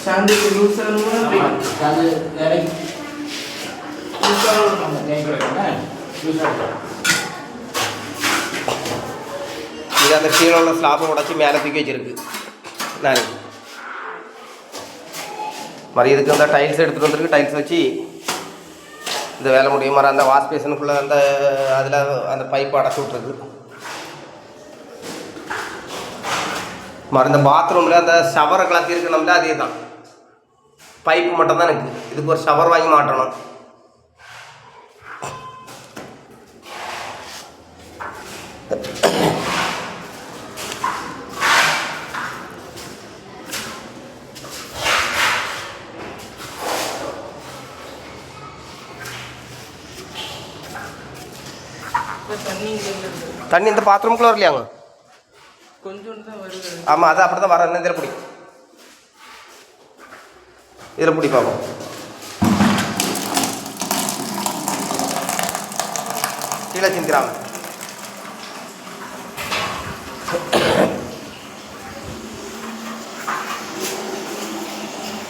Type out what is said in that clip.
चांदी के लूसर चांदी இது அந்த கீழே உள்ள ஸ்லாப்பை உடச்சி மேலே தூக்கி வச்சிருக்கு நான் மாதிரி இதுக்கு வந்து டைல்ஸ் எடுத்துகிட்டு வந்துருக்கு. டைல்ஸ் வச்சு இந்த வேலை முடியும். மாதிரி அந்த வாஷ் பேஷனுக்குள்ளே அந்த அதில் அந்த பைப்பு அடைச்சி விட்ருக்கு. மாதிரி இந்த பாத்ரூமில் அந்த ஷவரை கலத்தி இருக்கணும்ல அதே தான். பைப்பு மட்டும்தான் இருக்குது. இதுக்கு ஒரு ஷவர் வாங்கி மாட்டணும். தண்ணி இந்த பாத்ரூம்குள்ளே வரலையாங்க? கொஞ்சம் தான் வருது. ஆமாம், அது அப்படி தான் வர. என்ன இதில் பிடி, இதில் பிடி பார்ப்போம். கீழே சிந்திராம